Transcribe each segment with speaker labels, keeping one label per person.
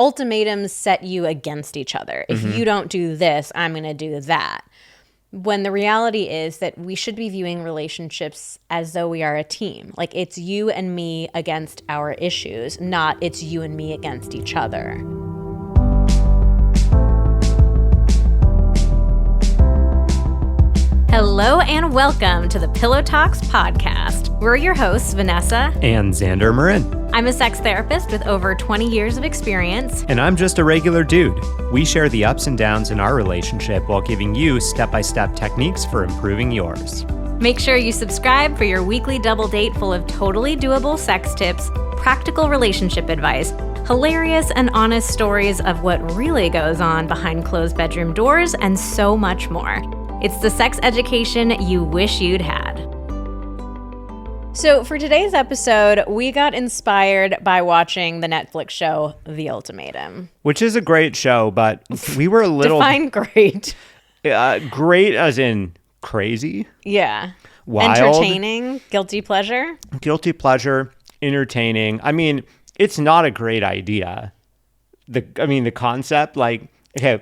Speaker 1: ultimatums set you against each other. If you don't do this, I'm going to do that. When the reality is that we should be viewing relationships as though we are a team. Like it's you and me against our issues, not it's you and me against each other. Hello and welcome to the Pillow Talks podcast. We're your hosts, Vanessa
Speaker 2: and Xander Marin.
Speaker 1: I'm a sex therapist with over 20 years of experience.
Speaker 2: And I'm just a regular dude. We share the ups and downs in our relationship while giving you step-by-step techniques for improving yours.
Speaker 1: Make sure you subscribe for your weekly double date full of totally doable sex tips, practical relationship advice, hilarious and honest stories of what really goes on behind closed bedroom doors, and so much more. It's the sex education you wish you'd had. So for today's episode, we got inspired by watching the Netflix show, The Ultimatum.
Speaker 2: Which is a great show, but we were a little...
Speaker 1: Define great.
Speaker 2: Great as in crazy.
Speaker 1: Yeah.
Speaker 2: Wild.
Speaker 1: Entertaining. Guilty pleasure.
Speaker 2: Guilty pleasure. Entertaining. I mean, it's not a great idea. The concept, like... Okay,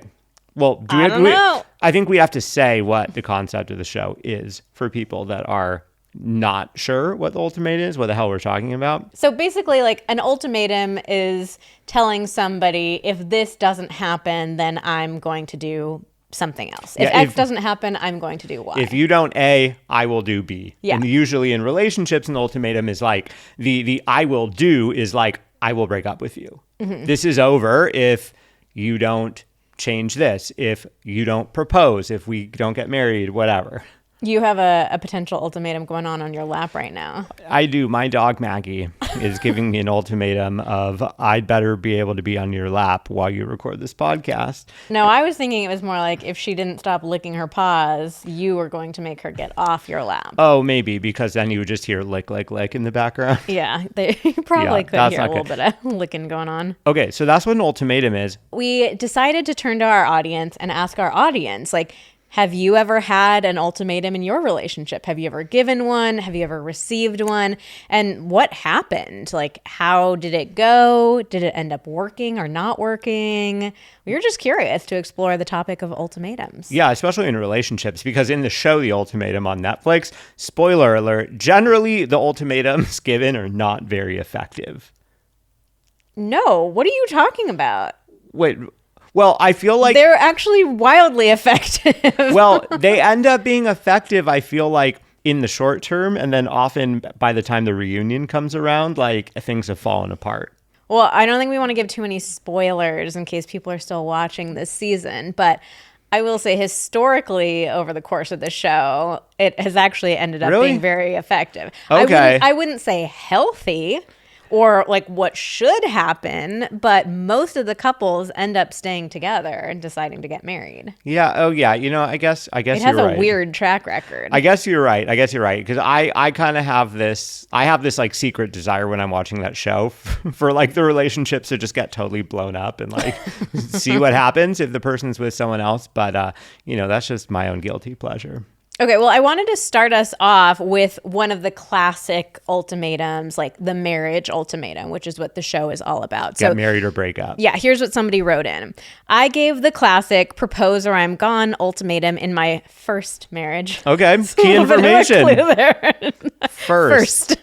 Speaker 2: well,
Speaker 1: I don't know.
Speaker 2: I think we have to say what the concept of the show is for people that are not sure what the ultimatum is, what the hell we're talking about.
Speaker 1: So basically, like, an ultimatum is telling somebody, if this doesn't happen, then I'm going to do something else. If X doesn't happen, I'm going to do Y.
Speaker 2: If you don't A, I will do B.
Speaker 1: Yeah.
Speaker 2: And usually in relationships, an ultimatum is like, the I will do is like, I will break up with you. Mm-hmm. This is over if you don't change this, if you don't propose, if we don't get married, whatever.
Speaker 1: You have a potential ultimatum going on your lap right now.
Speaker 2: I do. My dog, Maggie, is giving me an ultimatum of I'd better be able to be on your lap while you record this podcast.
Speaker 1: No, I was thinking it was more like if she didn't stop licking her paws, you were going to make her get off your lap.
Speaker 2: Oh, maybe, because then you would just hear lick, lick, lick in the background.
Speaker 1: Yeah, you probably could hear a little bit of licking going on.
Speaker 2: Okay, so that's what an ultimatum is.
Speaker 1: We decided to turn to our audience and ask our audience, like, have you ever had an ultimatum in your relationship? Have you ever given one? Have you ever received one? And what happened? Like, how did it go? Did it end up working or not working? We were just curious to explore the topic of ultimatums.
Speaker 2: Yeah, especially in relationships, because in the show, The Ultimatum on Netflix, spoiler alert, generally the ultimatums given are not very effective.
Speaker 1: No, what are you talking about?
Speaker 2: Wait, well, I feel like...
Speaker 1: They're actually wildly effective.
Speaker 2: Well, they end up being effective, I feel like, in the short term. And then often by the time the reunion comes around, like, things have fallen apart.
Speaker 1: Well, I don't think we want to give too many spoilers in case people are still watching this season. But I will say historically over the course of the show, it has actually ended up being very effective.
Speaker 2: Okay.
Speaker 1: I wouldn't say healthy or like what should happen, but most of the couples end up staying together and deciding to get married.
Speaker 2: Yeah. Oh, yeah. You know, I guess
Speaker 1: it has a weird track record.
Speaker 2: I guess you're right. Because I kind of have this like secret desire when I'm watching that show for like the relationships to just get totally blown up and like see what happens if the person's with someone else. But, that's just my own guilty pleasure.
Speaker 1: Okay, well, I wanted to start us off with one of the classic ultimatums, like the marriage ultimatum, which is what the show is all about.
Speaker 2: Get married or break up.
Speaker 1: Yeah, here's what somebody wrote in. I gave the classic propose or I'm gone ultimatum in my first marriage.
Speaker 2: Okay, key information.
Speaker 1: There.
Speaker 2: First.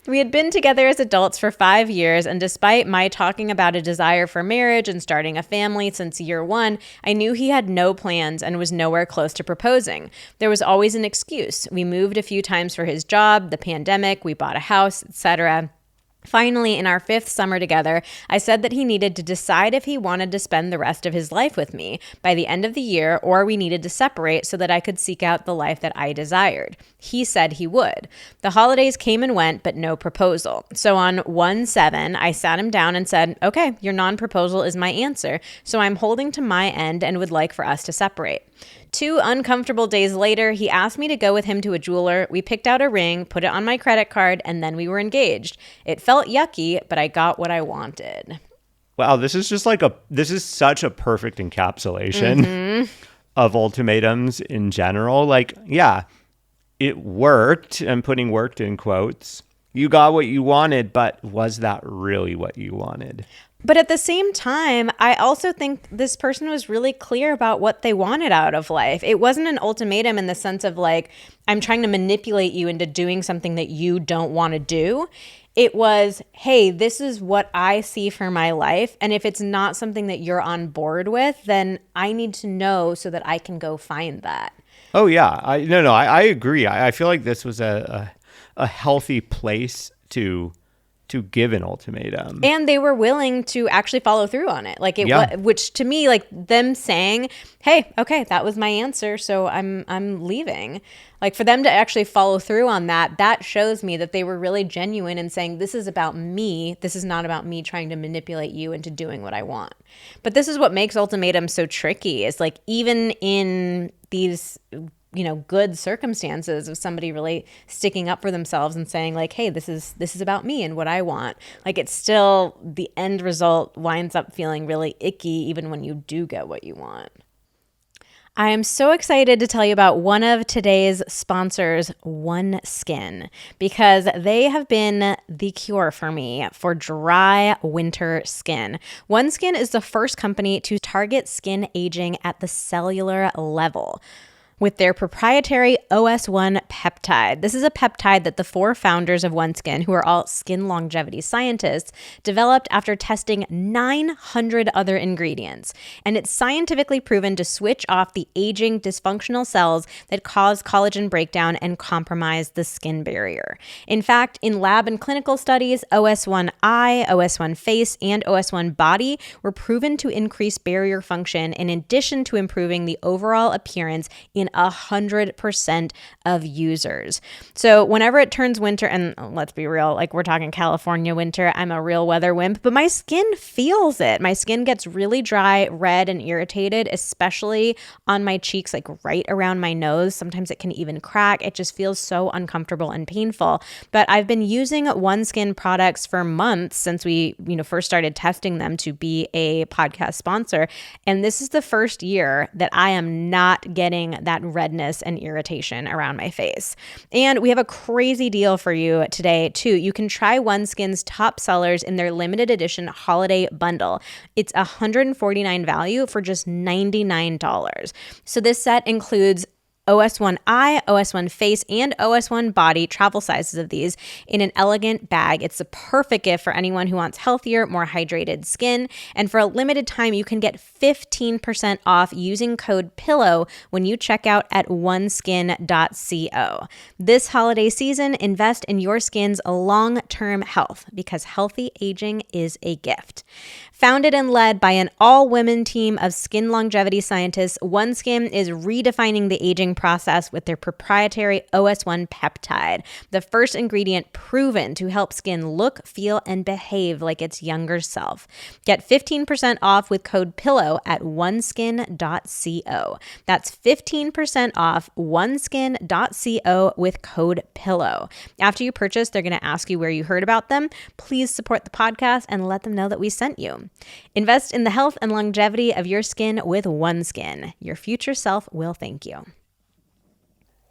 Speaker 1: We had been together as adults for 5 years, and despite my talking about a desire for marriage and starting a family since year one, I knew he had no plans and was nowhere close to proposing. There was always an excuse. We moved a few times for his job, the pandemic, we bought a house, etc. Finally, in our 5th summer together, I said that he needed to decide if he wanted to spend the rest of his life with me by the end of the year, or we needed to separate so that I could seek out the life that I desired. He said he would. The holidays came and went, but no proposal. So on 1/7, I sat him down and said, okay, your non-proposal is my answer, so I'm holding to my end and would like for us to separate. 2 uncomfortable days later, he asked me to go with him to a jeweler. We picked out a ring, put it on my credit card, and then we were engaged. It felt yucky, but I got what I wanted.
Speaker 2: Wow, this is such a perfect encapsulation of ultimatums in general. Like, yeah, it worked. I'm putting worked in quotes. You got what you wanted, but was that really what you wanted?
Speaker 1: But at the same time, I also think this person was really clear about what they wanted out of life. It wasn't an ultimatum in the sense of like, I'm trying to manipulate you into doing something that you don't want to do. It was, hey, this is what I see for my life. And if it's not something that you're on board with, then I need to know so that I can go find that.
Speaker 2: Oh yeah, I agree. I feel like this was a healthy place to give an ultimatum.
Speaker 1: And they were willing to actually follow through on it. Like which to me, like them saying, hey, okay, that was my answer, so I'm leaving. Like for them to actually follow through on that shows me that they were really genuine in saying, this is about me. This is not about me trying to manipulate you into doing what I want. But this is what makes ultimatums so tricky, is like even in these good circumstances of somebody really sticking up for themselves and saying like, hey, this is about me and what I want. Like it's still, the end result winds up feeling really icky even when you do get what you want. I am so excited to tell you about one of today's sponsors, OneSkin, because they have been the cure for me for dry winter skin. OneSkin is the first company to target skin aging at the cellular level with their proprietary OS1 peptide. This is a peptide that the 4 founders of OneSkin, who are all skin longevity scientists, developed after testing 900 other ingredients. And it's scientifically proven to switch off the aging dysfunctional cells that cause collagen breakdown and compromise the skin barrier. In fact, in lab and clinical studies, OS1 Eye, OS1 Face, and OS1 Body were proven to increase barrier function in addition to improving the overall appearance in 100% of users. So whenever it turns winter, and let's be real, like we're talking California winter, I'm a real weather wimp, but my skin feels it. My skin gets really dry, red, and irritated, especially on my cheeks, like right around my nose. Sometimes it can even crack. It just feels so uncomfortable and painful. But I've been using OneSkin products for months since we, first started testing them to be a podcast sponsor. And this is the first year that I am not getting that redness and irritation around my face. And we have a crazy deal for you today too. You can try OneSkin's top sellers in their limited edition holiday bundle. It's $149 value for just $99. So this set includes OS1 Eye, OS1 Face, and OS1 Body, travel sizes of these, in an elegant bag. It's the perfect gift for anyone who wants healthier, more hydrated skin. And for a limited time, you can get 15% off using code PILLOW when you check out at oneskin.co. This holiday season, invest in your skin's long-term health, because healthy aging is a gift. Founded and led by an all-women team of skin longevity scientists, OneSkin is redefining the aging process with their proprietary OS1 peptide, the first ingredient proven to help skin look, feel, and behave like its younger self. Get 15% off with code PILLOW at oneskin.co. That's 15% off oneskin.co with code PILLOW. After you purchase, they're going to ask you where you heard about them. Please support the podcast and let them know that we sent you. Invest in the health and longevity of your skin with OneSkin. Your future self will thank you.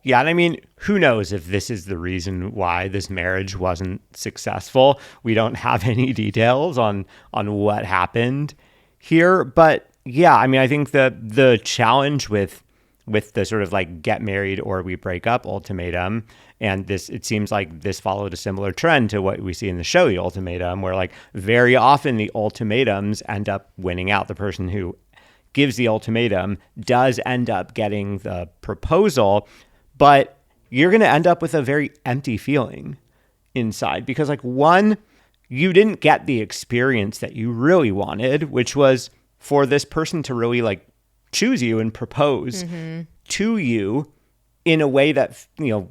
Speaker 2: Yeah, and I mean, who knows if this is the reason why this marriage wasn't successful. We don't have any details on what happened here. But yeah, I mean, I think the challenge with the sort of like get married or we break up ultimatum, and it seems like this followed a similar trend to what we see in the show, The Ultimatum, where like very often the ultimatums end up winning out. The person who gives the ultimatum does end up getting the proposal, but you're going to end up with a very empty feeling inside because like one, you didn't get the experience that you really wanted, which was for this person to really like choose you and propose to you in a way that,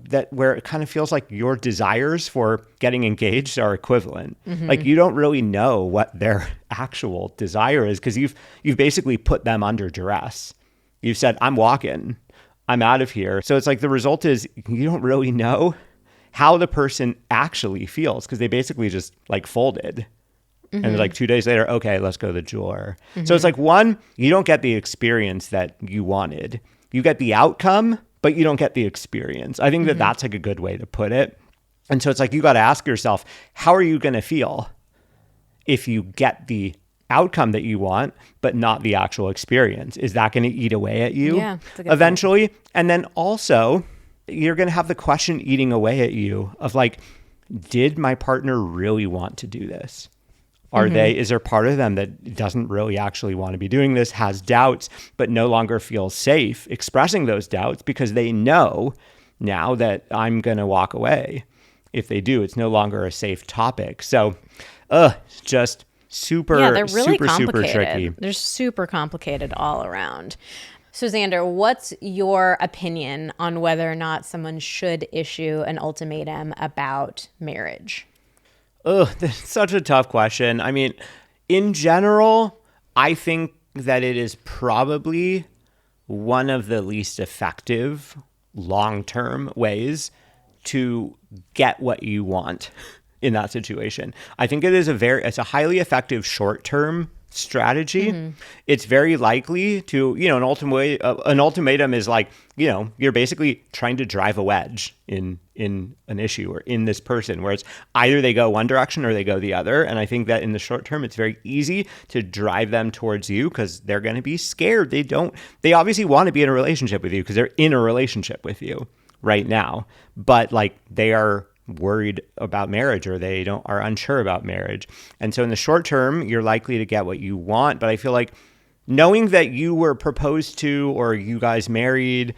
Speaker 2: that where it kind of feels like your desires for getting engaged are equivalent. Like you don't really know what their actual desire is because you've basically put them under duress. You've said, I'm walking, I'm out of here. So it's like the result is you don't really know how the person actually feels because they basically just like folded. And like 2 days later, okay, let's go to the jeweler. So it's like one, you don't get the experience that you wanted. You get the outcome, but you don't get the experience. I think that that's like a good way to put it. And so it's like, you got to ask yourself, how are you going to feel if you get the outcome that you want, but not the actual experience? Is that going to eat away at you
Speaker 1: eventually?
Speaker 2: And then also, you're going to have the question eating away at you of like, did my partner really want to do this? Is there part of them that doesn't really actually want to be doing this, has doubts, but no longer feels safe expressing those doubts because they know now that I'm going to walk away if they do? It's no longer a safe topic. So, just they're really super tricky.
Speaker 1: They're super complicated all around. So Xander, what's your opinion on whether or not someone should issue an ultimatum about marriage?
Speaker 2: That's such a tough question. I mean, in general, I think that it is probably one of the least effective long-term ways to get what you want in that situation. I think it's a highly effective short-term strategy. It's very likely to, an ultimatum is like, you're basically trying to drive a wedge in an issue or in this person, where it's either they go one direction or they go the other. And I think that in the short term, it's very easy to drive them towards you because they're going to be scared. They obviously want to be in a relationship with you because they're in a relationship with you right now, but like they are worried about marriage or they are unsure about marriage. And so in the short term, you're likely to get what you want. But I feel like knowing that you were proposed to or you guys married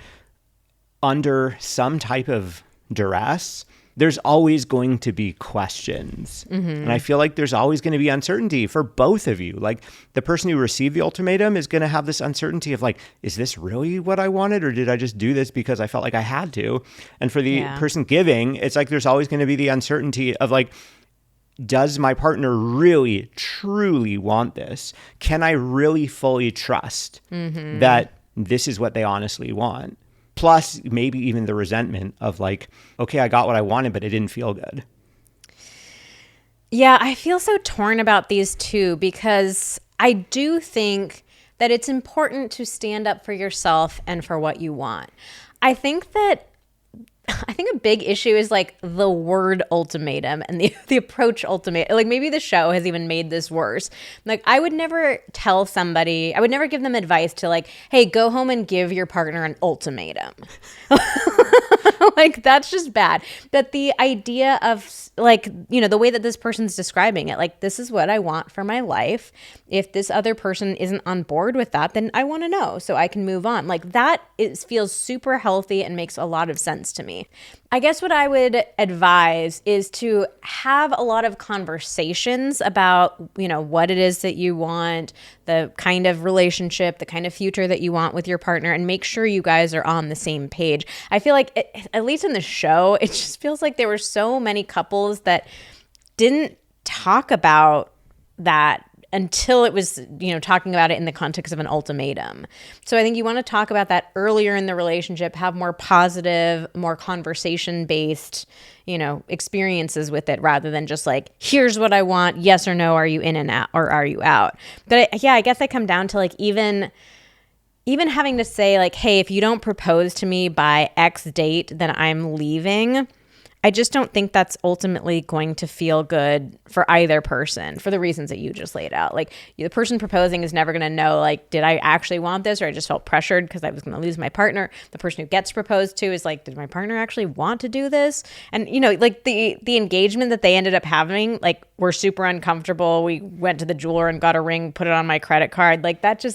Speaker 2: under some type of duress, there's always going to be questions. And I feel like there's always going to be uncertainty for both of you. Like the person who received the ultimatum is going to have this uncertainty of like, is this really what I wanted? Or did I just do this because I felt like I had to? And for the person giving, it's like, there's always going to be the uncertainty of like, does my partner really, truly want this? Can I really fully trust that this is what they honestly want? Plus, maybe even the resentment of like, okay, I got what I wanted, but it didn't feel good.
Speaker 1: Yeah, I feel so torn about these two because I do think that it's important to stand up for yourself and for what you want. I think a big issue is like the word ultimatum and the approach ultimatum. Like maybe the show has even made this worse. Like I would never give them advice to like, hey, go home and give your partner an ultimatum. Like that's just bad. But the idea of like, the way that this person's describing it, like this is what I want for my life. If this other person isn't on board with that, then I want to know so I can move on. Like that feels super healthy and makes a lot of sense to me. I guess what I would advise is to have a lot of conversations about, what it is that you want, the kind of relationship, the kind of future that you want with your partner, and make sure you guys are on the same page. I feel like, at least in the show, it just feels like there were so many couples that didn't talk about that until it was, talking about it in the context of an ultimatum. So I think you want to talk about that earlier in the relationship, have more positive, more conversation-based, experiences with it rather than just like, here's what I want, yes or no, are you in and out or are you out? But I guess I come down to like even having to say like, hey, if you don't propose to me by X date, then I'm leaving. I just don't think that's ultimately going to feel good for either person for the reasons that you just laid out. Like the person proposing is never going to know, like, did I actually want this or I just felt pressured because I was going to lose my partner? The person who gets proposed to is like, did my partner actually want to do this? And, like the engagement that they ended up having, like we're super uncomfortable. We went to the jeweler and got a ring, put it on my credit card. Like that's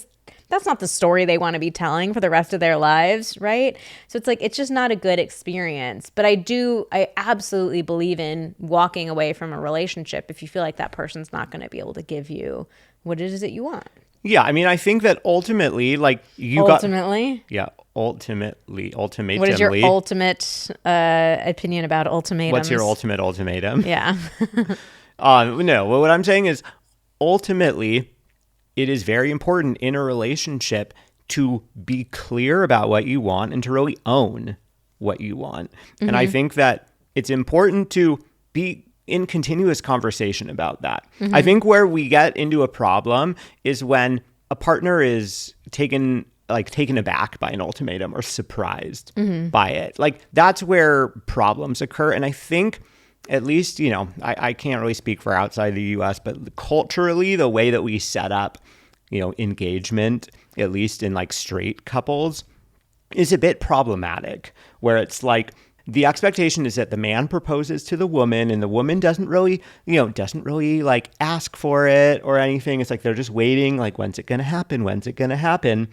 Speaker 1: not the story they want to be telling for the rest of their lives, right? So it's like, it's just not a good experience. But I absolutely believe in walking away from a relationship if you feel like that person's not going to be able to give you what it is that you want.
Speaker 2: Yeah, I mean, I think that ultimately, like ultimately? Ultimatumly.
Speaker 1: What is your ultimate opinion about ultimatums?
Speaker 2: What's your ultimate ultimatum?
Speaker 1: Yeah.
Speaker 2: No, what I'm saying is ultimately, it is very important in a relationship to be clear about what you want and to really own what you want. And I think that it's important to be in continuous conversation about that. I think where we get into a problem is when a partner is taken aback by an ultimatum or surprised by it. Like that's where problems occur. And I think at least, I can't really speak for outside the US, but culturally, the way that we set up, engagement, at least in like straight couples, is a bit problematic, where it's like the expectation is that the man proposes to the woman and the woman doesn't really like ask for it or anything. It's like they're just waiting, like, when's it going to happen? When's it going to happen?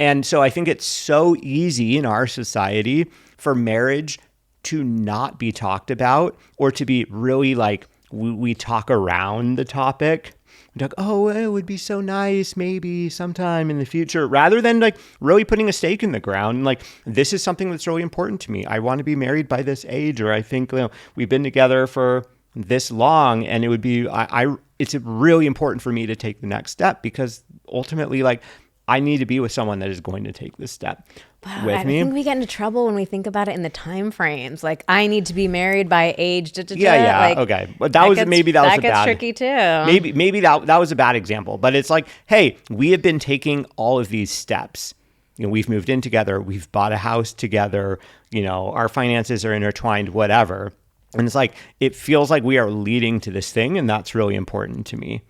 Speaker 2: And so I think it's so easy in our society for marriage to not be talked about, or to be really like, we talk around the topic. Like, oh, it would be so nice maybe sometime in the future, rather than like really putting a stake in the ground. Like, this is something that's really important to me. I want to be married by this age, or I think we've been together for this long, and it would be, it's really important for me to take the next step, because ultimately, like, I need to be with someone that is going to take this step with me.
Speaker 1: I think we get into trouble when we think about it in the time frames. Like, I need to be married by age.
Speaker 2: Yeah.
Speaker 1: Like,
Speaker 2: okay. But that was
Speaker 1: tricky too.
Speaker 2: Maybe that was a bad example. But it's like, hey, we have been taking all of these steps. We've moved in together. We've bought a house together. Our finances are intertwined, whatever. And it's like, it feels like we are leading to this thing, and that's really important to me.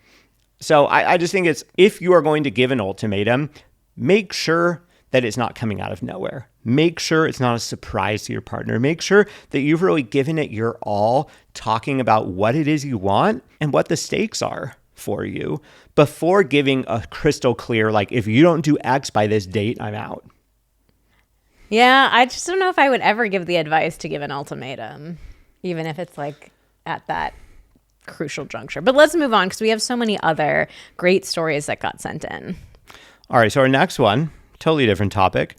Speaker 2: So I just think if you are going to give an ultimatum, make sure that it's not coming out of nowhere. Make sure it's not a surprise to your partner. Make sure that you've really given it your all, talking about what it is you want and what the stakes are for you, before giving a crystal clear, like, if you don't do X by this date, I'm out.
Speaker 1: Yeah, I just don't know if I would ever give the advice to give an ultimatum, even if it's like at that crucial juncture. But let's move on, because we have so many other great stories that got sent in.
Speaker 2: All right, so our next one, totally different topic.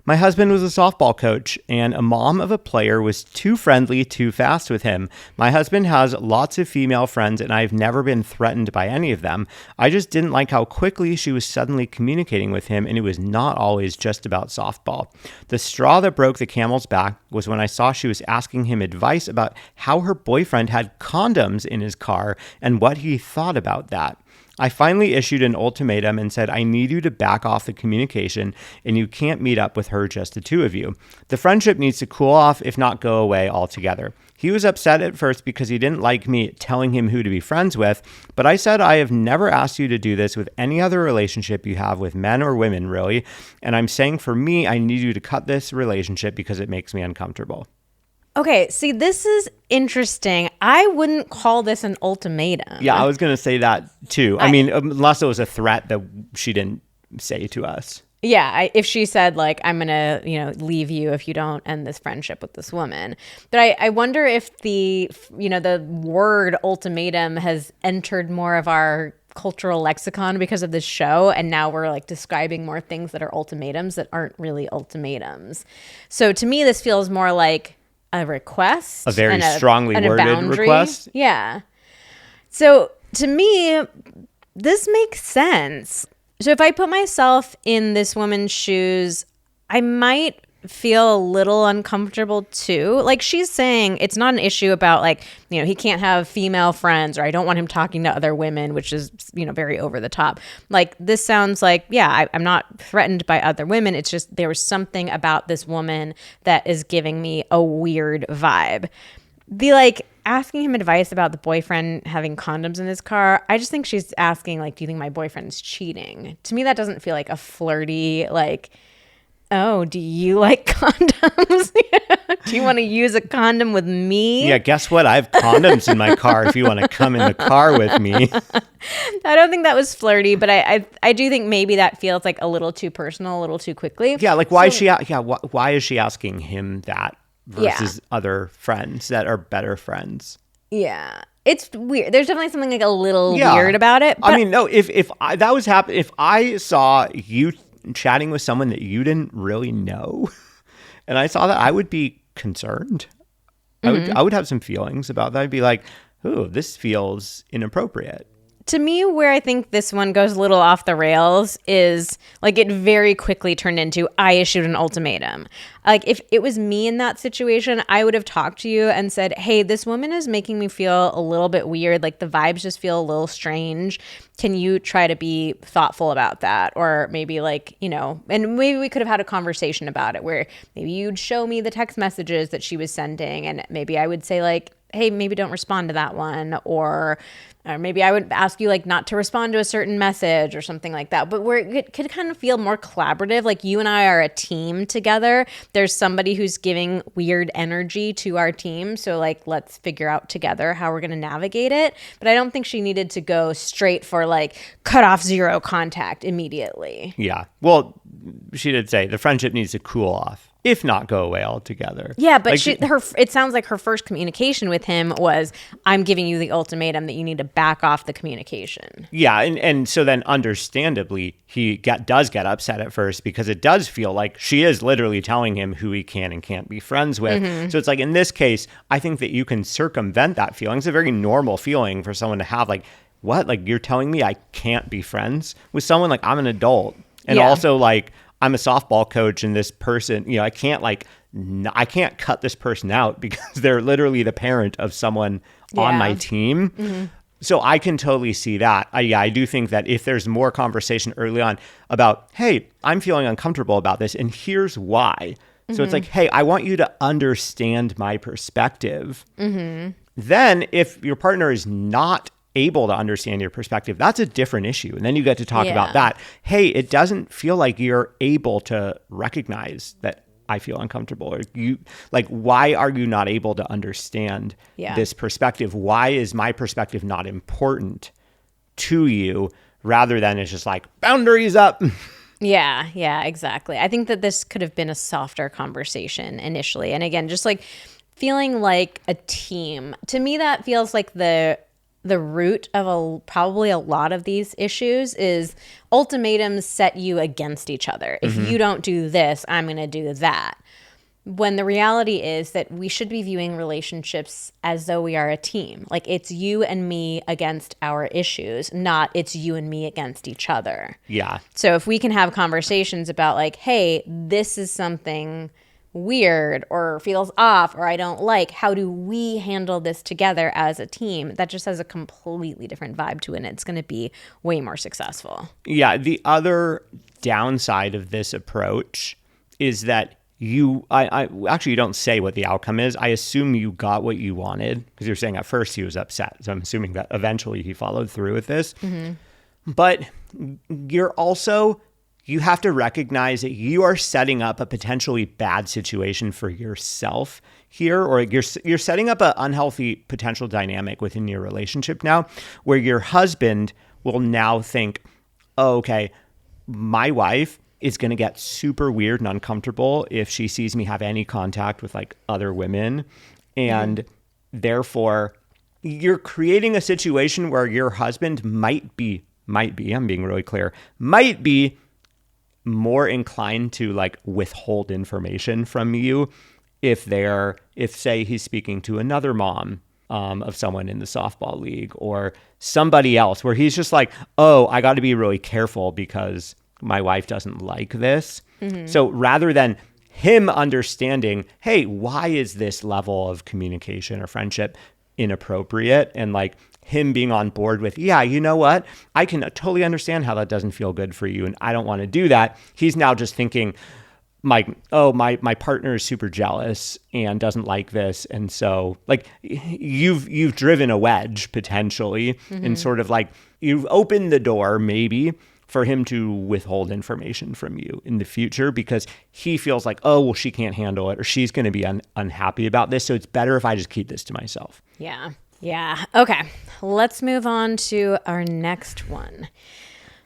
Speaker 2: My husband was a softball coach, and a mom of a player was too friendly too fast with him. My husband has lots of female friends, and I've never been threatened by any of them. I just didn't like how quickly she was suddenly communicating with him, and it was not always just about softball. The straw that broke the camel's back was when I saw she was asking him advice about how her boyfriend had condoms in his car and what he thought about that. I finally issued an ultimatum and said, I need you to back off the communication, and you can't meet up with her, just the two of you. The friendship needs to cool off, if not go away altogether. He was upset at first because he didn't like me telling him who to be friends with, but I said, I have never asked you to do this with any other relationship you have with men or women, really. And I'm saying, for me, I need you to cut this relationship because it makes me uncomfortable.
Speaker 1: Okay, see, this is interesting. I wouldn't call this an ultimatum.
Speaker 2: Yeah, I was going to say that too. I mean, unless it was a threat that she didn't say to us.
Speaker 1: Yeah, if she said, like, I'm going to, leave you if you don't end this friendship with this woman. But I wonder if the word ultimatum has entered more of our cultural lexicon because of this show, and now we're like describing more things that are ultimatums that aren't really ultimatums. So to me, this feels more like a request,
Speaker 2: a very strongly worded request.
Speaker 1: Yeah. So to me, this makes sense. So if I put myself in this woman's shoes, I might feel a little uncomfortable too. Like, she's saying it's not an issue about, like, he can't have female friends, or I don't want him talking to other women, which is, very over the top. Like, this sounds like, yeah, I'm not threatened by other women. It's just there was something about this woman that is giving me a weird vibe. The, like, asking him advice about the boyfriend having condoms in his car, I just think she's asking, like, do you think my boyfriend's cheating? To me, that doesn't feel like a flirty, like, oh, do you like condoms? Do you want to use a condom with me?
Speaker 2: Yeah, guess what? I have condoms in my car if you want to come in the car with me.
Speaker 1: I don't think that was flirty, but I do think maybe that feels like a little too personal, a little too quickly.
Speaker 2: Yeah, like, why is she asking him that versus other friends that are better friends?
Speaker 1: Yeah. It's weird. There's definitely something like a little weird about it.
Speaker 2: But I mean, no, if that was happening, if I saw you chatting with someone that you didn't really know, and I saw that, I would be concerned. I would have some feelings about that. I'd be like, "Ooh, this feels inappropriate."
Speaker 1: To me, where I think this one goes a little off the rails is, like, it very quickly turned into, I issued an ultimatum. Like, if it was me in that situation, I would have talked to you and said, hey, this woman is making me feel a little bit weird. Like, the vibes just feel a little strange. Can you try to be thoughtful about that? Or maybe, like, and maybe we could have had a conversation about it where maybe you'd show me the text messages that she was sending, and maybe I would say, like, hey, maybe don't respond to that one, or maybe I would ask you like not to respond to a certain message or something like that. But where it could kind of feel more collaborative, like you and I are a team together. There's somebody who's giving weird energy to our team. So like, let's figure out together how we're going to navigate it. But I don't think she needed to go straight for like cut off zero contact immediately.
Speaker 2: Yeah. Well, she did say the friendship needs to cool off, if not go away altogether.
Speaker 1: Yeah, but
Speaker 2: like,
Speaker 1: it sounds like her first communication with him was, I'm giving you the ultimatum that you need to back off the communication.
Speaker 2: Yeah, and so then understandably, he does get upset at first because it does feel like she is literally telling him who he can and can't be friends with. So it's like, in this case, I think that you can circumvent that feeling. It's a very normal feeling for someone to have, like, what? Like, you're telling me I can't be friends with someone? Like, I'm an adult. And also, like, I'm a softball coach, and this person, I can't I can't cut this person out because they're literally the parent of someone on my team. So I can totally see that. I do think that if there's more conversation early on about, hey, I'm feeling uncomfortable about this, and here's why. So it's like, hey, I want you to understand my perspective. Then if your partner is not able to understand your perspective, that's a different issue. And then you get to talk about that. Hey, it doesn't feel like you're able to recognize that I feel uncomfortable, or why are you not able to understand this perspective? Why is my perspective not important to you, rather than it's just like boundaries up?
Speaker 1: Yeah, exactly. I think that this could have been a softer conversation initially. And again, just like feeling like a team. To me, that feels like the root of probably a lot of these issues is ultimatums set you against each other. If you don't do this, I'm going to do that. When the reality is that we should be viewing relationships as though we are a team. Like, it's you and me against our issues, not it's you and me against each other.
Speaker 2: Yeah.
Speaker 1: So if we can have conversations about like, hey, this is something weird or feels off or I don't like, how do we handle this together as a team? That just has a completely different vibe to it, and it's going to be way more successful.
Speaker 2: Yeah, the other downside of this approach is that I actually, you don't say what the outcome is. I assume you got what you wanted, because you're saying at first he was upset. So I'm assuming that eventually he followed through with this. But you have to recognize that you are setting up a potentially bad situation for yourself here, or you're setting up an unhealthy potential dynamic within your relationship now, where your husband will now think, oh, okay, my wife is going to get super weird and uncomfortable if she sees me have any contact with like other women. And therefore you're creating a situation where your husband might be, I'm being really clear, might be more inclined to like withhold information from you if say he's speaking to another mom of someone in the softball league or somebody else, where he's just like, oh, I got to be really careful because my wife doesn't like this. So rather than him understanding, hey, why is this level of communication or friendship inappropriate, and like him being on board with, yeah, you know what? I can totally understand how that doesn't feel good for you, and I don't want to do that. He's now just thinking, my partner is super jealous and doesn't like this. And so like you've driven a wedge potentially, and sort of like you've opened the door maybe for him to withhold information from you in the future because he feels like, oh, well, she can't handle it, or she's going to be unhappy about this. So it's better if I just keep this to myself.
Speaker 1: Yeah. Okay. Let's move on to our next one.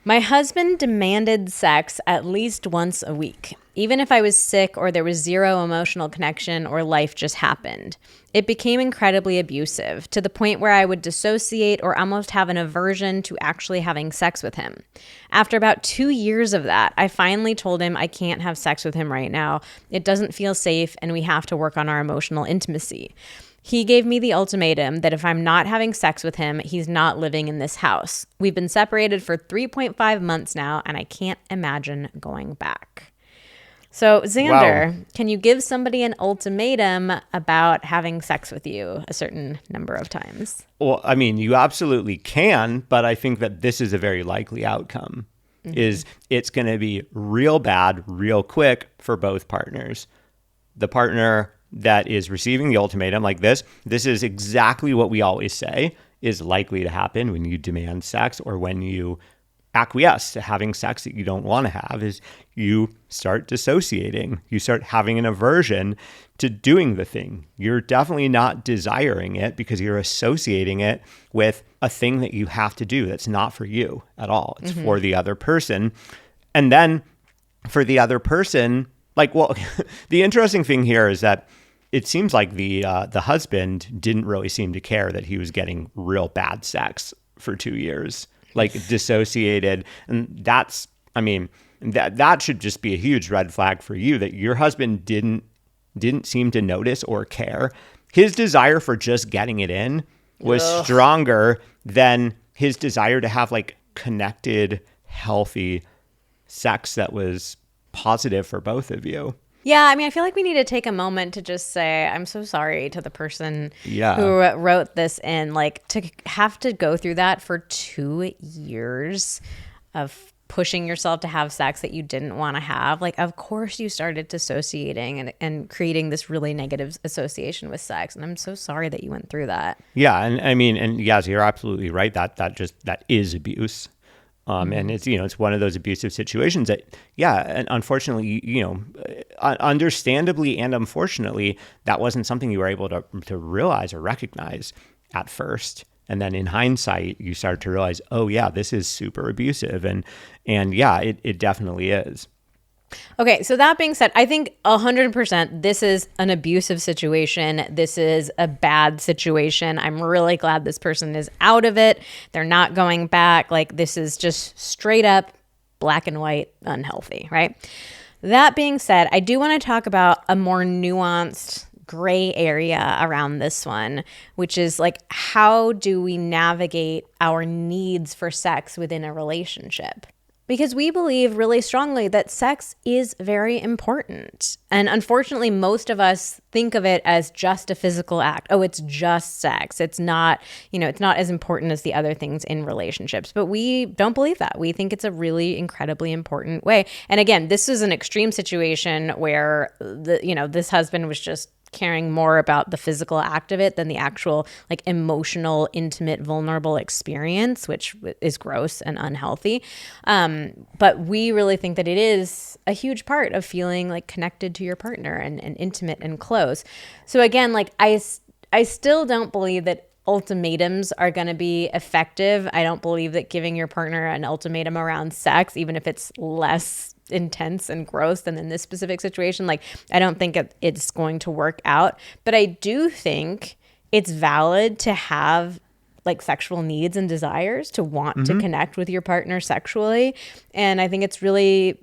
Speaker 1: My husband demanded sex at least once a week, even if I was sick or there was zero emotional connection or life just happened. It became incredibly abusive, to the point where I would dissociate or almost have an aversion to actually having sex with him. After about 2 years of that, I finally told him I can't have sex with him right now. It doesn't feel safe, and we have to work on our emotional intimacy. He gave me the ultimatum that if I'm not having sex with him, he's not living in this house. We've been separated for 3.5 months now, and I can't imagine going back. So, Xander, Can you give somebody an ultimatum about having sex with you a certain number of times?
Speaker 2: Well, I mean, you absolutely can, but I think that this is a very likely outcome. Is it's going to be real bad, real quick for both partners. The partner that is receiving the ultimatum like this is exactly what we always say is likely to happen when you demand sex or when you acquiesce to having sex that you don't want to have, is you start dissociating. You start having an aversion to doing the thing. You're definitely not desiring it because you're associating it with a thing that you have to do that's not for you at all. It's for the other person. And then for the other person, like, well, the interesting thing here is that it seems like the husband didn't really seem to care that he was getting real bad sex for 2 years, like dissociated. And that's, I mean, that should just be a huge red flag for you that your husband didn't seem to notice or care. His desire for just getting it in was stronger than his desire to have like connected, healthy sex that was positive for both of you.
Speaker 1: Yeah, I mean, I feel like we need to take a moment to just say, I'm so sorry to the person who wrote this in, like, to have to go through that for 2 years of pushing yourself to have sex that you didn't want to have. Like, of course you started dissociating and creating this really negative association with sex. And I'm so sorry that you went through that.
Speaker 2: Yeah. And I mean, and yes, you're absolutely right. That is abuse. And it's, it's one of those abusive situations that, and unfortunately, understandably and unfortunately, that wasn't something you were able to realize or recognize at first. And then in hindsight, you start to realize, oh yeah, this is super abusive. And yeah, it definitely is.
Speaker 1: Okay, so that being said, I think 100% this is an abusive situation. This is a bad situation. I'm really glad this person is out of it. They're not going back. Like, this is just straight up black and white unhealthy, right? That being said, I do want to talk about a more nuanced gray area around this one, which is like, how do we navigate our needs for sex within a relationship? Because we believe really strongly that sex is very important. And unfortunately, most of us think of it as just a physical act. Oh, it's just sex. It's not, it's not as important as the other things in relationships. But we don't believe that. We think it's a really incredibly important way. And again, this is an extreme situation where this husband was just caring more about the physical act of it than the actual like emotional, intimate, vulnerable experience, which is gross and unhealthy. But we really think that it is a huge part of feeling like connected to your partner and intimate and close. So again, like I still don't believe that ultimatums are going to be effective. I don't believe that giving your partner an ultimatum around sex, even if it's less intense and gross than in this specific situation, like I don't think it's going to work out. But I do think it's valid to have like sexual needs and desires, to want to connect with your partner sexually. And I think it's really,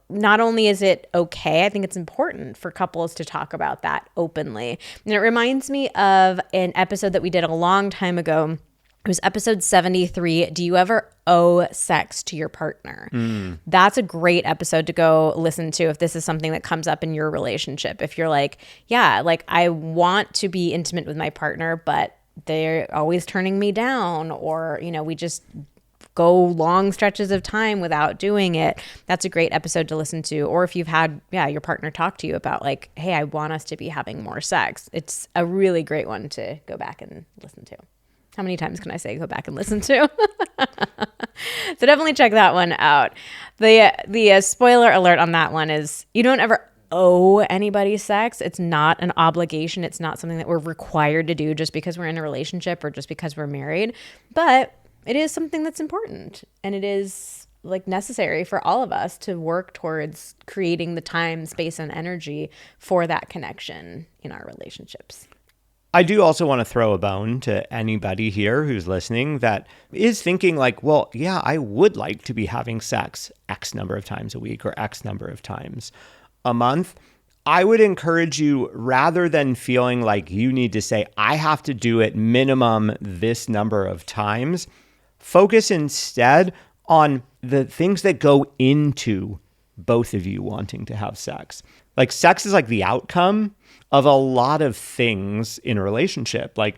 Speaker 1: not only is it okay, I think it's important for couples to talk about that openly. And it reminds me of an episode that we did a long time ago. It was episode 73. Do you ever owe sex to your partner? That's a great episode to go listen to if this is something that comes up in your relationship. If you're like, yeah, like I want to be intimate with my partner, but they're always turning me down, or, we just go long stretches of time without doing it. That's a great episode to listen to. Or if you've had, your partner talk to you about like, hey, I want us to be having more sex. It's a really great one to go back and listen to. How many times can I say go back and listen to? So definitely check that one out. The spoiler alert on that one is you don't ever owe anybody sex. It's not an obligation. It's not something that we're required to do just because we're in a relationship or just because we're married. But it is something that's important, and it is like necessary for all of us to work towards creating the time, space, and energy for that connection in our relationships.
Speaker 2: I do also want to throw a bone to anybody here who's listening that is thinking like, well, yeah, I would like to be having sex X number of times a week or X number of times a month. I would encourage you, rather than feeling like you need to say, I have to do it minimum this number of times, focus instead on the things that go into both of you wanting to have sex. Like, sex is like the outcome of a lot of things in a relationship. Like,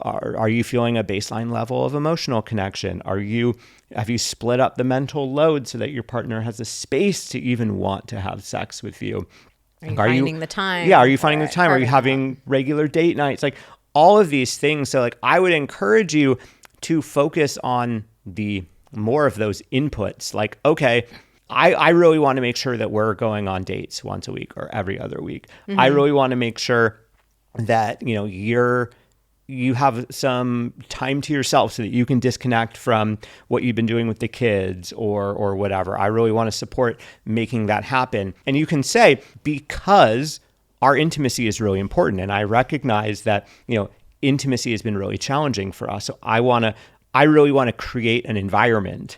Speaker 2: are you feeling a baseline level of emotional connection? Have you split up the mental load so that your partner has a space to even want to have sex with you?
Speaker 1: Are you finding the time?
Speaker 2: Yeah, are you finding the time? Are you
Speaker 1: carving
Speaker 2: having regular date nights? Like all of these things. So like I would encourage you to focus on the more of those inputs. Like, okay, I really want to make sure that we're going on dates once a week or every other week. I really want to make sure that, you know, you have some time to yourself so that you can disconnect from what you've been doing with the kids or whatever. I really want to support making that happen. And you can say, because our intimacy is really important. And I recognize that, you know, intimacy has been really challenging for us. So I really want to create an environment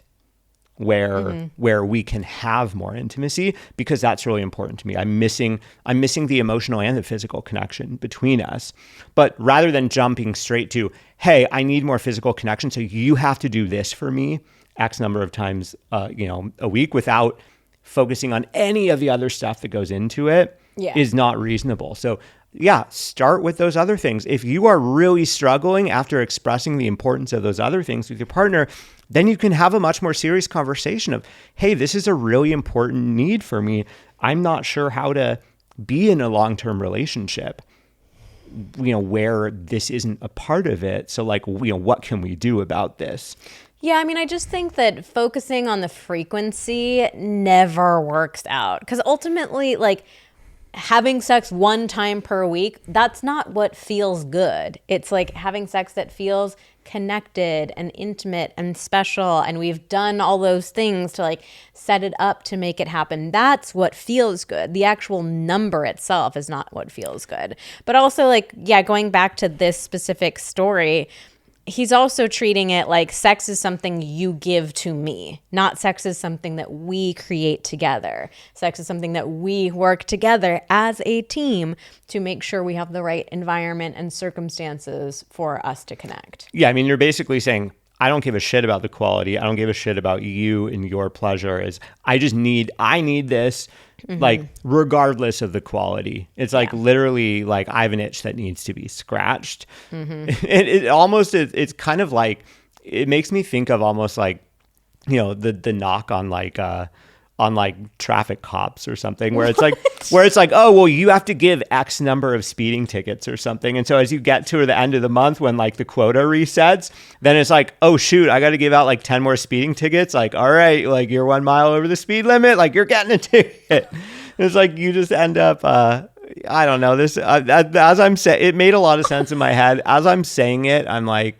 Speaker 2: where we can have more intimacy, because that's really important to me. I'm missing the emotional and the physical connection between us. But rather than jumping straight to, hey, I need more physical connection, so you have to do this for me X number of times a week, without focusing on any of the other stuff that goes into it, is not reasonable. So yeah, start with those other things. If you are really struggling after expressing the importance of those other things with your partner, then you can have a much more serious conversation of, hey, this is a really important need for me. I'm not sure how to be in a long-term relationship, you know, where this isn't a part of it. So like, you know, what can we do about this?
Speaker 1: Yeah, I mean, I just think that focusing on the frequency never works out, because ultimately, like, having sex one time per week, that's not what feels good. It's like having sex that feels connected and intimate and special, and we've done all those things to like set it up to make it happen. That's what feels good. The actual number itself is not what feels good. But also, like, yeah, going back to this specific story, he's also treating it like sex is something you give to me, not sex is something that we create together. Sex is something that we work together as a team to make sure we have the right environment and circumstances for us to connect.
Speaker 2: Yeah, I mean, you're basically saying, I don't give a shit about the quality. I don't give a shit about you and your pleasure. I need this, like, regardless of the quality. It's like literally like I have an itch that needs to be scratched. It's kind of like, it makes me think of almost like, you know, the knock on like traffic cops or something, where it's like, oh, well, you have to give X number of speeding tickets or something. And so as you get to the end of the month, when like the quota resets, then it's like, oh shoot, I got to give out like 10 more speeding tickets. Like, all right, like you're 1 mile over the speed limit, like you're getting a ticket. It's like, you just end up, I don't know, this, as I'm saying, it made a lot of sense in my head. As I'm saying it, I'm like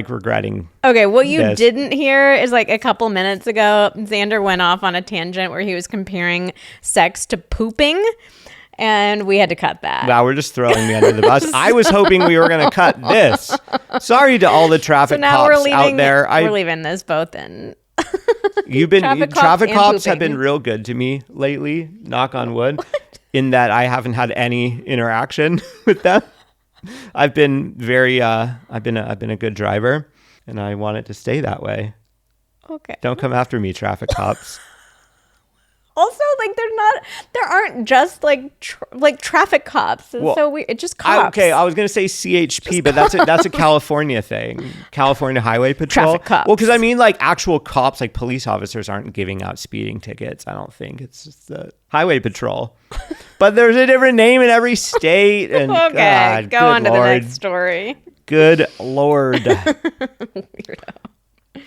Speaker 2: regretting.
Speaker 1: Okay, what you didn't hear is like a couple minutes ago, Xander went off on a tangent where he was comparing sex to pooping, and we had to cut that.
Speaker 2: Wow, we're just throwing me under the bus. I was hoping we were going to cut this. Sorry to all the traffic cops out there.
Speaker 1: We're leaving this both in.
Speaker 2: Traffic cops have been real good to me lately, knock on wood, in that I haven't had any interaction with them. I've been I've been a good driver, and I want it to stay that way.
Speaker 1: Okay.
Speaker 2: Don't come after me, traffic cops.
Speaker 1: Also, like, there aren't just like traffic cops. It's so weird. It's just cops.
Speaker 2: I was gonna say CHP, but that's a California thing. California Highway Patrol.
Speaker 1: Traffic cops.
Speaker 2: Well, because I mean, like, actual cops, like police officers, aren't giving out speeding tickets. I don't think. It's just the Highway Patrol. But there's a different name in every state. And
Speaker 1: okay,
Speaker 2: God,
Speaker 1: go on to the next story.
Speaker 2: Good Lord.
Speaker 1: Weirdo.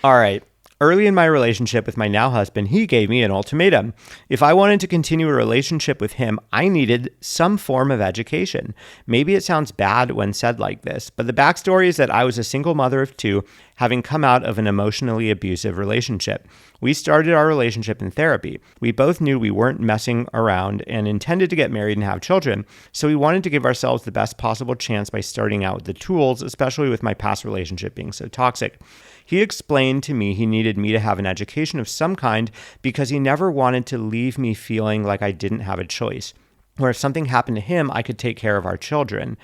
Speaker 2: All right. Early in my relationship with my now husband, he gave me an ultimatum. If I wanted to continue a relationship with him, I needed some form of education. Maybe it sounds bad when said like this, but the backstory is that I was a single mother of 2, having come out of an emotionally abusive relationship. We started our relationship in therapy. We both knew we weren't messing around and intended to get married and have children, so we wanted to give ourselves the best possible chance by starting out with the tools, especially with my past relationship being so toxic. He explained to me he needed me to have an education of some kind because he never wanted to leave me feeling like I didn't have a choice, or if something happened to him, I could take care of our children.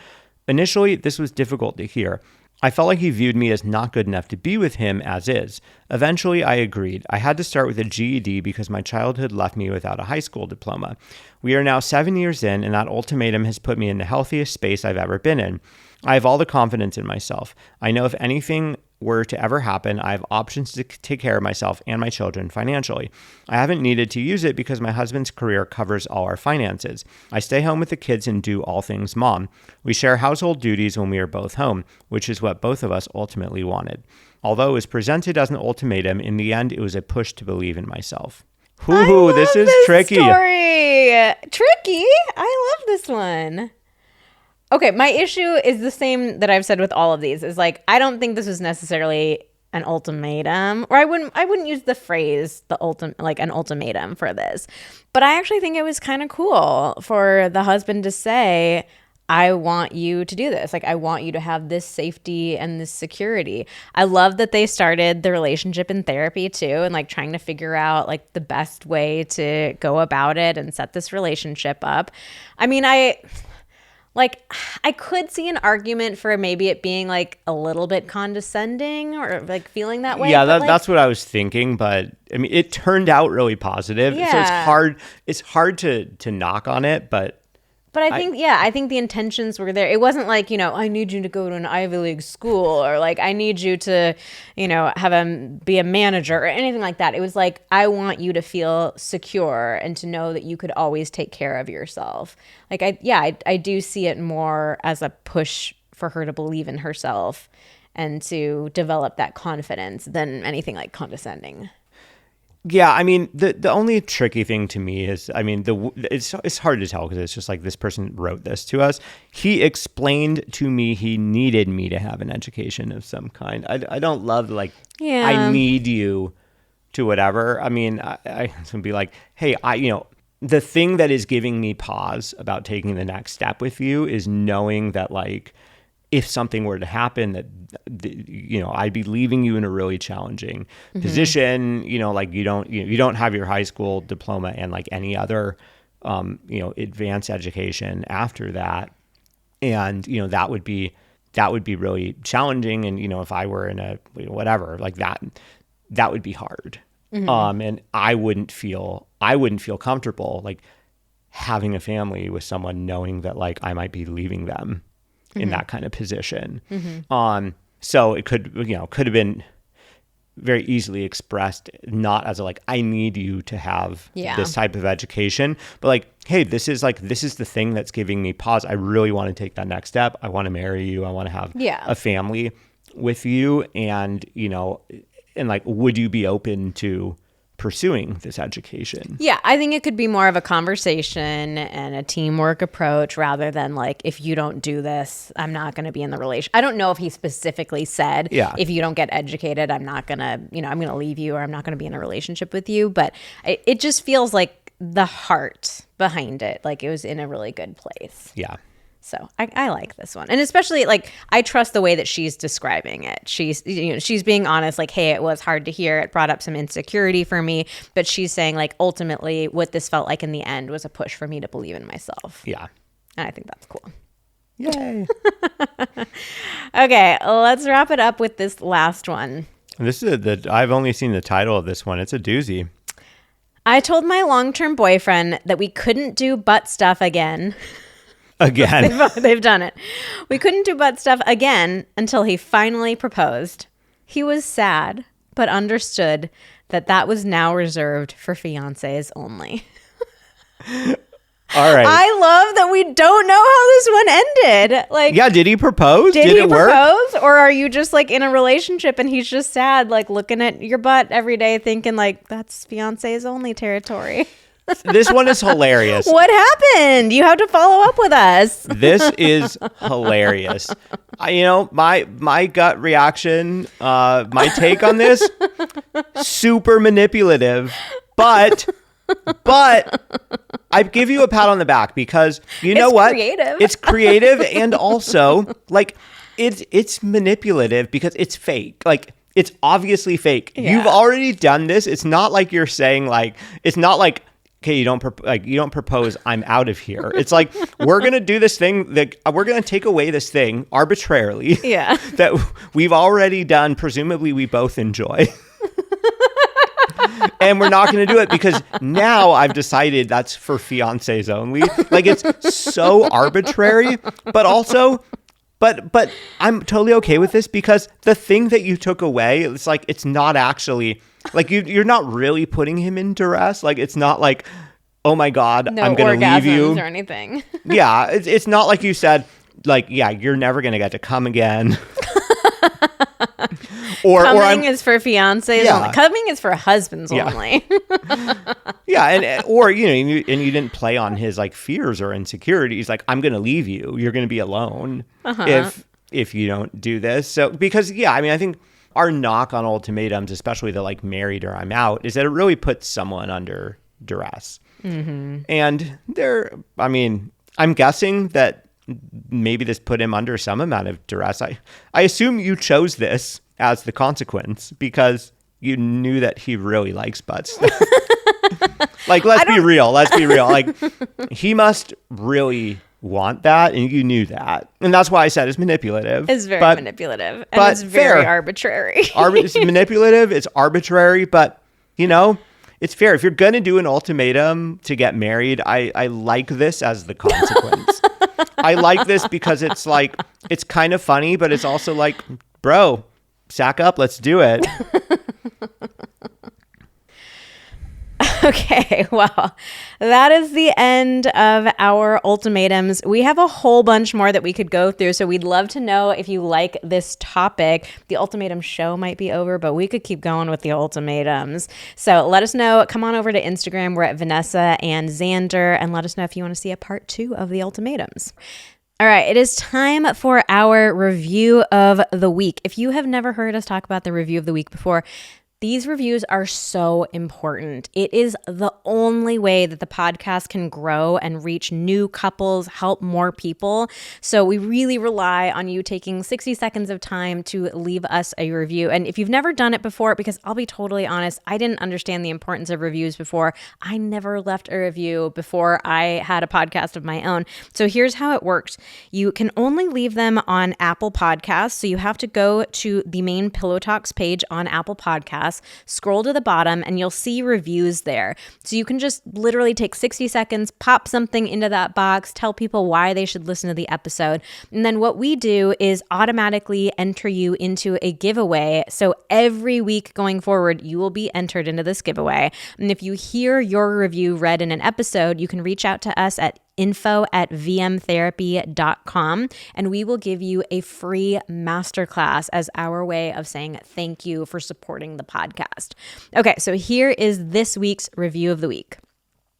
Speaker 2: Initially, this was difficult to hear. I felt like he viewed me as not good enough to be with him as is. Eventually, I agreed. I had to start with a GED because my childhood left me without a high school diploma. We are now 7 years in, and that ultimatum has put me in the healthiest space I've ever been in. I have all the confidence in myself. I know if anything were to ever happen, I have options to take care of myself and my children financially. I haven't needed to use it because my husband's career covers all our finances. I stay home with the kids and do all things mom. We share household duties when we are both home, which is what both of us ultimately wanted. Although it was presented as an ultimatum, in the end, it was a push to believe in myself. Ooh, this is tricky.
Speaker 1: Story. Tricky? I love this one. Okay, my issue is the same that I've said with all of these. Is like, I don't think this was necessarily an ultimatum, or I wouldn't use the phrase like an ultimatum for this. But I actually think it was kind of cool for the husband to say, I want you to do this. Like, I want you to have this safety and this security. I love that they started the relationship in therapy too, and like trying to figure out like the best way to go about it and set this relationship up. I mean, I could see an argument for maybe it being like a little bit condescending or like feeling that way.
Speaker 2: Yeah, that's what I was thinking. But I mean, it turned out really positive.
Speaker 1: Yeah.
Speaker 2: So it's hard to knock on it, but
Speaker 1: I think the intentions were there. It wasn't like, I need you to go to an Ivy League school, or like, I need you to, be a manager or anything like that. It was like, I want you to feel secure and to know that you could always take care of yourself. Like, I do see it more as a push for her to believe in herself and to develop that confidence than anything like condescending.
Speaker 2: Yeah, I mean, the only tricky thing to me is, I mean, it's hard to tell because it's just like this person wrote this to us. He explained to me he needed me to have an education of some kind. I don't love like, I need you to whatever. I mean, I would be like, hey, the thing that is giving me pause about taking the next step with you is knowing that like, if something were to happen that, I'd be leaving you in a really challenging position, like you don't have your high school diploma and like any other, advanced education after that. And, that would be really challenging. And, if I were in a, whatever, like that would be hard. And I wouldn't feel comfortable like having a family with someone knowing that like I might be leaving them in that kind of position. So it could have been very easily expressed, not as a like, I need you to have this type of education, but like, hey, this is the thing that's giving me pause. I really want to take that next step. I want to marry you. I want to have a family with you. And, and like, would you be open to pursuing this education?
Speaker 1: Yeah, I think it could be more of a conversation and a teamwork approach rather than like, if you don't do this, I'm not going to be in the relation. I don't know if he specifically said, if you don't get educated, I'm not going to, I'm going to leave you, or I'm not going to be in a relationship with you. But it just feels like the heart behind it, like it was in a really good place.
Speaker 2: Yeah.
Speaker 1: So I like this one. And especially like, I trust the way that she's describing it. She's being honest, like, hey, it was hard to hear. It brought up some insecurity for me. But she's saying like, ultimately what this felt like in the end was a push for me to believe in myself.
Speaker 2: Yeah.
Speaker 1: And I think that's cool.
Speaker 2: Yay.
Speaker 1: Okay, let's wrap it up with this last one.
Speaker 2: This is I've only seen the title of this one. It's a doozy.
Speaker 1: I told my long-term boyfriend that we couldn't do butt stuff again.
Speaker 2: Again.
Speaker 1: They've done it. We couldn't do butt stuff again until he finally proposed. He was sad, but understood that was now reserved for fiancés only.
Speaker 2: All right.
Speaker 1: I love that we don't know how this one ended. Like,
Speaker 2: yeah, did he propose?
Speaker 1: Did he
Speaker 2: it work?
Speaker 1: propose? Or are you just like in a relationship and he's just sad, like looking at your butt every day thinking like, that's fiancés only territory?
Speaker 2: This one is hilarious.
Speaker 1: What happened? You have to follow up with us.
Speaker 2: This is hilarious. My gut reaction, my take on this, super manipulative, but I give you a pat on the back because you know what?
Speaker 1: Creative.
Speaker 2: It's creative, and also like it's manipulative because it's fake. Like, it's obviously fake.
Speaker 1: Yeah.
Speaker 2: You've already done this. It's not like you're saying like, it's not like, okay, you don't propose, I'm out of here. It's like, we're going to do this thing that we're going to take away this thing arbitrarily that we've already done. Presumably we both enjoy. And we're not going to do it because now I've decided that's for fiancés only. Like, it's so arbitrary, but also But I'm totally okay with this because the thing that you took away, it's like, it's not actually, like, you're not really putting him in duress. Like, it's not like, oh my God,
Speaker 1: No
Speaker 2: I'm going to leave you.
Speaker 1: orgasms or anything.
Speaker 2: Yeah, it's not like you said, like, yeah, you're never going to get to come again.
Speaker 1: Coming is for fiancés
Speaker 2: Yeah.
Speaker 1: only. Coming is for husbands
Speaker 2: Yeah.
Speaker 1: only.
Speaker 2: Yeah, and you didn't play on his like fears or insecurities. Like, I'm going to leave you. You're going to be alone if you don't do this. So because I think our knock on ultimatums, especially the like married or I'm out, is that it really puts someone under duress. Mm-hmm. And I'm guessing that maybe this put him under some amount of duress. I assume you chose this as the consequence because you knew that he really likes butts. Like, let's be real. Like, he must really want that, and you knew that. And that's why I said it's manipulative.
Speaker 1: It's very manipulative. And it's very arbitrary.
Speaker 2: It's manipulative. It's arbitrary, but, it's fair. If you're going to do an ultimatum to get married, I like this as the consequence. I like this because it's like, it's kind of funny, but it's also like, bro, sack up, let's do it.
Speaker 1: Okay, well, that is the end of our ultimatums. We have a whole bunch more that we could go through, so we'd love to know if you like this topic. The ultimatum show might be over, but we could keep going with the ultimatums. So let us know. Come on over to Instagram. We're at Vanessa and Xander, and let us know if you want to see a part 2 of the ultimatums. All right, it is time for our review of the week. If you have never heard us talk about the review of the week before, these reviews are so important. It is the only way that the podcast can grow and reach new couples, help more people. So we really rely on you taking 60 seconds of time to leave us a review. And if you've never done it before, because I'll be totally honest, I didn't understand the importance of reviews before. I never left a review before I had a podcast of my own. So here's how it works. You can only leave them on Apple Podcasts. So you have to go to the main Pillow Talks page on Apple Podcasts. Scroll to the bottom and you'll see reviews there. So you can just literally take 60 seconds, pop something into that box, tell people why they should listen to the episode. And then what we do is automatically enter you into a giveaway. So every week going forward, you will be entered into this giveaway. And if you hear your review read in an episode, you can reach out to us at info@vmtherapy.com, and we will give you a free masterclass as our way of saying thank you for supporting the podcast. Okay, so here is this week's review of the week.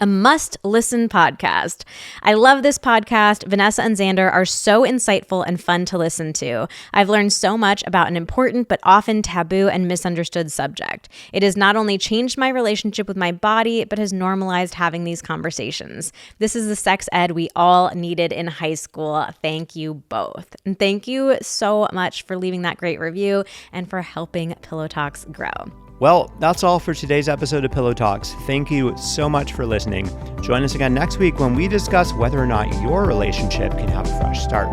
Speaker 1: A must-listen podcast. I love this podcast. Vanessa and Xander are so insightful and fun to listen to. I've learned so much about an important but often taboo and misunderstood subject. It has not only changed my relationship with my body, but has normalized having these conversations. This is the sex ed we all needed in high school. Thank you both. And thank you so much for leaving that great review and for helping Pillow Talks grow.
Speaker 2: Well, that's all for today's episode of Pillow Talks. Thank you so much for listening. Join us again next week when we discuss whether or not your relationship can have a fresh start.